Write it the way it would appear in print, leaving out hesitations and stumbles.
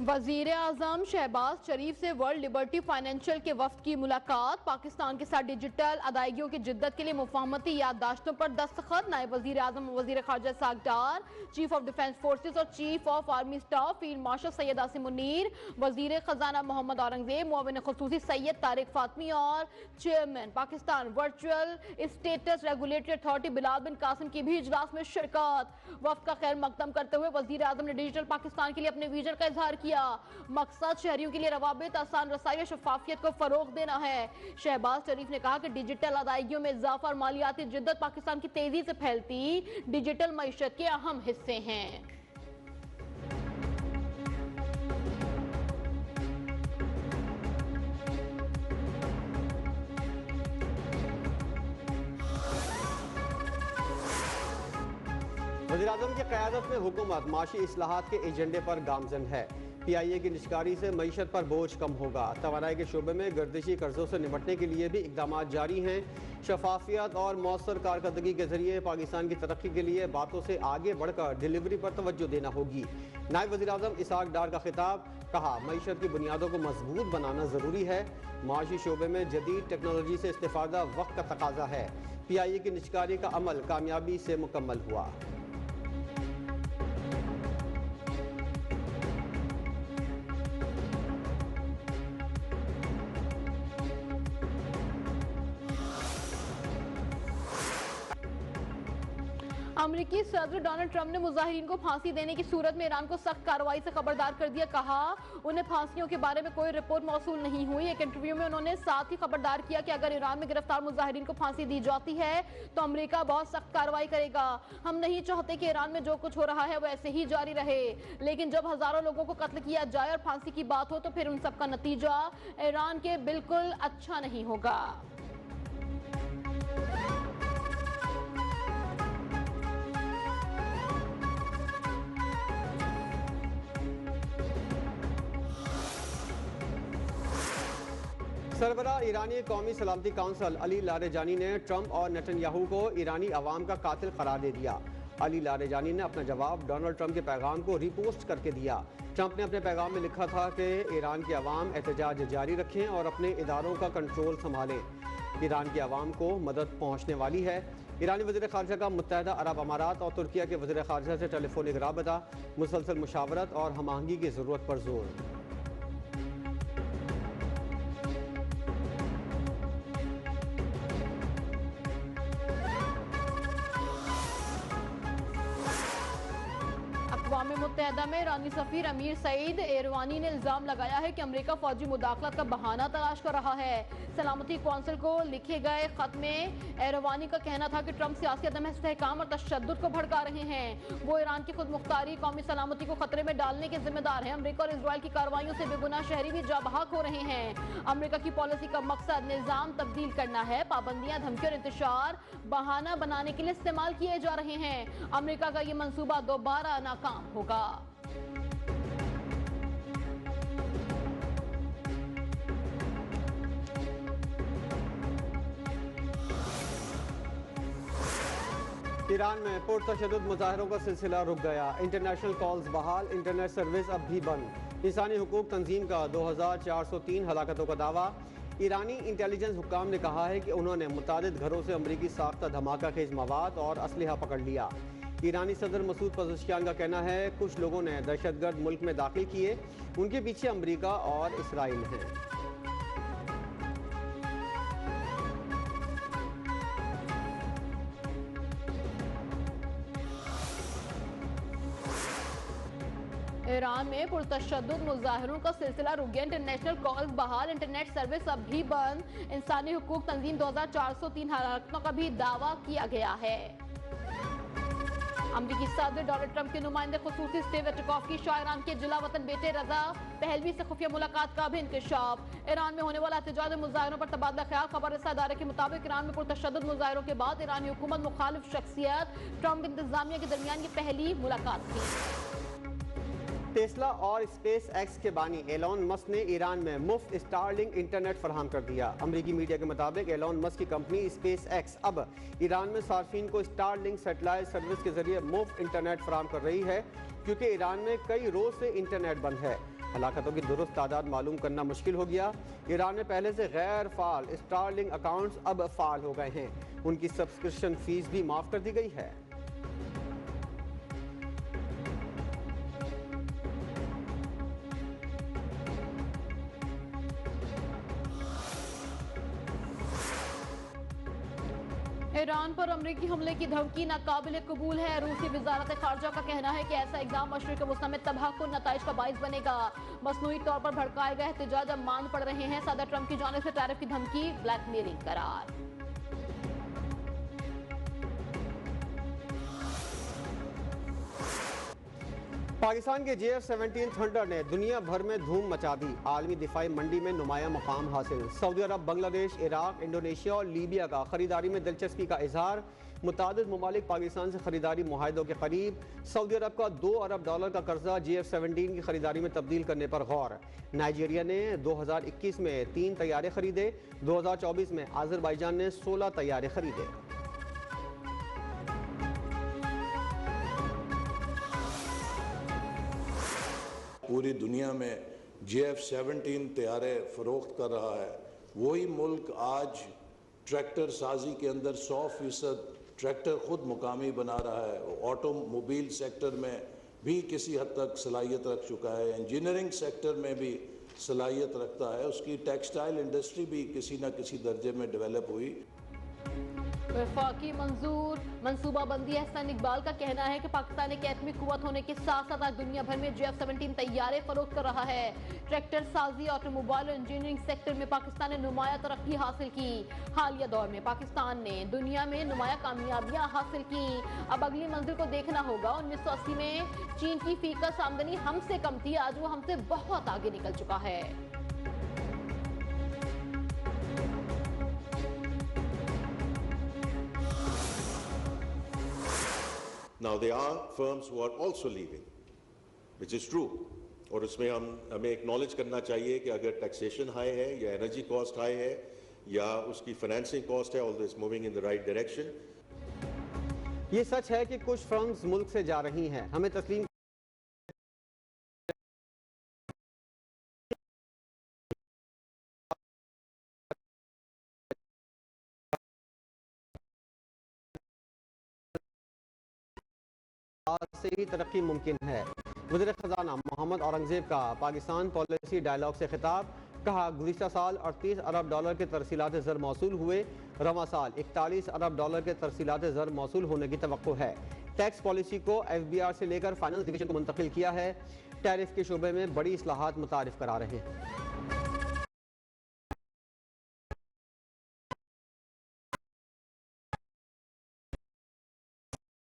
वजीर आजम शहबाज शरीफ से world liberty financial के वफ्द की मुलाकात। पाकिस्तान के साथ डिजिटल अदायगियों की जिद्दत के लिए मुफाहमती याददाश्तों पर दस्तखत। नायब वजीर आजम वजीर खारजा साक डार, चीफ ऑफ डिफेंस फोर्सेज और chief of army staff field marshal Syed Asim Munir, वजीर खजाना मोहम्मद औरंगजेब, मुआविन खुसूसी सैयद तारिक फातमी और chairman Pakistan virtual assets regulatory authority Bilal bin Qasim की भी इजलास में शिरकत। वफ्द का खैर मकदम करते हुए वजीर आजम ने डिजिटल पाकिस्तान के लिए अपने विजन का इजहार किया। मकसद शहरियों के लिए रवाबित, आसान रसाई और शफाफियत को फरोग देना है। शहबाज शरीफ ने कहा कि डिजिटल अदायगियों में इजाफा और मालियाती जिद्दत पाकिस्तान की तेजी से फैलती डिजिटल मईशत के अहम हिस्से हैं। वज़ीर-ए-आज़म की क़यादत में हुकूमत माशी इस्लाहात के एजेंडे पर गामजन है। PIA की निष्कारी से मईशत पर बोझ कम होगा। तवानाई के शोबे में गर्दिशी कर्जों से निपटने के लिए भी इकदाम जारी हैं। शफाफियत और मौसर कारकर्दगी के जरिए पाकिस्तान की तरक्की के लिए बातों से आगे बढ़कर डिलीवरी पर तवज्जो देना होगी। नायब वज़ीर-ए-आज़म इसाक डार का खिताब, कहा मईशत की बुनियादों को मजबूत बनाना ज़रूरी है। माशी शोबे में जदीद टेक्नोलॉजी से इस्तेफादा वक्त का तकाजा है। PIA की निष्कारी का अमल कामयाबी से मुकम्मल हुआ। अमरीकी सदर डोनाल्ड ट्रंप ने मुजाहिरीन को फांसी देने की सूरत में ईरान को सख्त कार्रवाई से खबरदार कर दिया। कहा उन्हें फांसियों के बारे में कोई रिपोर्ट मौसूल नहीं हुई। एक इंटरव्यू में उन्होंने साथ ही खबरदार किया कि अगर ईरान में गिरफ्तार मुजाहिरीन को फांसी दी जाती है तो अमरीका बहुत सख्त कार्रवाई करेगा। हम नहीं चाहते कि ईरान में जो कुछ हो रहा है वो ऐसे ही जारी रहे, लेकिन जब हजारों लोगों को कत्ल किया जाए और फांसी की बात हो तो फिर उन सबका नतीजा ईरान के बिल्कुल अच्छा नहीं होगा। सरबराह ईरानी कौमी सलामती काउंसिल अली लारेजानी ने ट्रंप और नेतन्याहू को ईरानी अवाम का कातिल करार दे दिया। अली लारेजानी ने अपना जवाब डोनाल्ड ट्रंप के पैगाम को रिपोस्ट करके दिया। ट्रंप ने अपने पैगाम में लिखा था कि ईरान के अवाम एहतजाज जारी रखें और अपने इदारों का कंट्रोल संभालें। ईरान के अवाम को मदद पहुँचने वाली है। ईरानी वज़ीर ख़ारजा का मुत्तहदा अरब अमारात और तुर्किया के वज़ीर ख़ारजा से टेलीफोनिक राबता, मुसलसल मुशावरत और हम आहंगी की ज़रूरत पर जोर। अक़वाम मुत्तहदा में ईरानी सफ़ीर अमीर सईद एरवानी ने इल्ज़ाम लगाया है कि अमरीका फौजी मुदाखलत का बहाना तलाश कर रहा है। सलामती कौंसिल को लिखे गए खत में एरवानी का कहना था कि ट्रंप सियासी अदम इस्तेहकाम और तशद्दुद को भड़का रहे हैं। वो ईरान की खुद मुख्तारी कौमी सलामती को खतरे में डालने के जिम्मेदार हैं। अमरीका और इसराइल की कार्रवाइयों से बेगुनाह शहरी भी जाबहक हो रहे हैं। अमरीका की पॉलिसी का मकसद निज़ाम तब्दील करना है। पाबंदियां, धमकी और इंतशार बहाना बनाने के लिए इस्तेमाल किए जा रहे हैं। अमरीका का ये मंसूबा दोबारा नाकाम होगा। ईरान में पुरतशद्दुद मुजाहरों का सिलसिला रुक गया। इंटरनेशनल कॉल्स बहाल, इंटरनेट सर्विस अब भी बंद। इंसानी हुकूक तंजीम का 2403 हलाकतों का दावा। ईरानी इंटेलिजेंस हुक्काम ने कहा है कि उन्होंने मुतादिद घरों से अमरीकी साख्ता धमाका खेज मवाद और असलहा पकड़ लिया। ईरानी सदर मसूद पज़ेश्कियान का कहना है कुछ लोगों ने दहशतगर्द मुल्क में दाखिल किए, उनके पीछे अमरीका और इसराइल हैं। ईरान में पुरतशद्दुद मुजाहिरों का सिलसिला रुक गया। इंटरनेशनल कॉल्स बहाल, इंटरनेट सर्विस अब भी बंद। इंसानी हुकूक तंजीम 2403 हलाकतों का भी दावा किया गया है। अमरीकी सदर डोनाल्ड ट्रंप के नुमाइंदे खुसूसी स्टीव विटकॉफ की शाहरान के जिला वतन बेटे रजा पहलवी से खुफिया मुलाकात का भी इंकशाफ। ईरान में होने वाला एहतजाज मुजाहिरों पर तबादला ख्याल। खबर रसा इदारे के मुताबिक ईरान में पुरतशद्दुद मुजाहिरों के बाद ईरानी हुकूमत मुखालिफ शख्सियत ट्रंप इंतजामिया के दरमियान ये पहली मुलाकात थी। टेस्ला और स्पेस एक्स के बानी एलॉन मस्क ने ईरान में मुफ्त स्टारलिंक इंटरनेट फराहम कर दिया। अमरीकी मीडिया के मुताबिक एलॉन मस्क की कंपनी स्पेस एक्स अब ईरान में सार्फिन को स्टारलिंक सैटेलाइट सर्विस के जरिए मुफ्त इंटरनेट फराहम कर रही है, क्योंकि ईरान में कई रोज से इंटरनेट बंद है। हलाकतों की दुरुस्त तादाद मालूम करना मुश्किल हो गया। ईरान में पहले से गैर फाल स्टारलिंक अकाउंट्स अब फाल हो गए हैं। उनकी सब्सक्रिप्शन फीस भी माफ कर दी गई है। ईरान पर अमरीकी हमले की धमकी नाकाबिल कबूल है। रूसी वजारत खारजा का कहना है कि ऐसा इकदाम मशरिक वसत में तबाहकुन नताइज का बाइस बनेगा। मसनूई तौर पर भड़काए गए एहतजाज अब मान पड़ रहे हैं। सदर ट्रंप की जानिब से टैरिफ की धमकी ब्लैकमेलिंग करार। पाकिस्तान के JF-17 थंडर ने दुनिया भर में धूम मचा दी। आलमी दिफाई मंडी में नुमाया मकाम हासिल। सऊदी अरब, बांग्लादेश, इराक, इंडोनेशिया और लीबिया का खरीदारी में दिलचस्पी का इजहार। मुतादिद ममालिक पाकिस्तान से खरीदारी मुआहदों के करीब। सऊदी अरब का $2 अरब का कर्जा JF-17 की खरीदारी में तब्दील करने पर गौर। नाइजीरिया ने 2021 में 3 तैयारे खरीदे। 2024 में आज़रबाईजान ने 16 तैयारे खरीदे। पूरी दुनिया में JF-17 तैयारे फ़रोख्त कर रहा है। वही मुल्क आज ट्रैक्टर साजी के अंदर 100% ट्रैक्टर खुद मुकामी बना रहा है। ऑटोमोबाइल सेक्टर में भी किसी हद तक सलाहियत रख चुका है। इंजीनियरिंग सेक्टर में भी सलाहियत रखता है। उसकी टेक्सटाइल इंडस्ट्री भी किसी न किसी दर्जे में डेवलप हुई। वफाकी मंजूर मनसूबाबंदी एहसन इकबाल का कहना है कि पाकिस्तान एक एटमी कुव्वत होने के साथ साथ आज दुनिया भर में JF-17 तैयारे फरोख्त कर रहा है। ट्रैक्टर साजी, ऑटोमोबाइल और इंजीनियरिंग सेक्टर में पाकिस्तान ने नुमाया तरक्की हासिल की। हालिया दौर में पाकिस्तान ने दुनिया में नुमाया कामयाबियां हासिल की। अब अगली मंजिल को देखना होगा। 1980 में चीन की फीकस आमदनी हमसे कम थी, आज वो हमसे बहुत आगे निकल चुका है। Now there are firms who are also leaving, which is true. और उसमें हमें एक्नॉलेज करना चाहिए कि अगर टैक्सेशन हाई है या एनर्जी कॉस्ट हाई है या उसकी फाइनेंसिंग कॉस्ट है, all this moving in the right direction. ये सच है कि कुछ फर्म्स मुल्क से जा रही हैं। हमें तस्लीम से ही तरक्की मुमकिन है। वज़ीर ख़ज़ाना मोहम्मद औरंगज़ेब का पाकिस्तान पॉलिसी डायलॉग से खिताब। कहा, गुज़िश्ता साल $38 अरब के तरसीलात ज़र मौसूल हुए। रवा साल $41 अरब के तरसीलात ज़र मौसूल होने की तवक्को है। टैक्स पॉलिसी को FBR से लेकर फाइनेंस डिवीजन को मुंतकिल किया है। टैरिफ के शोबे में बड़ी इस्लाहात मुतारिफ करा रहे हैं।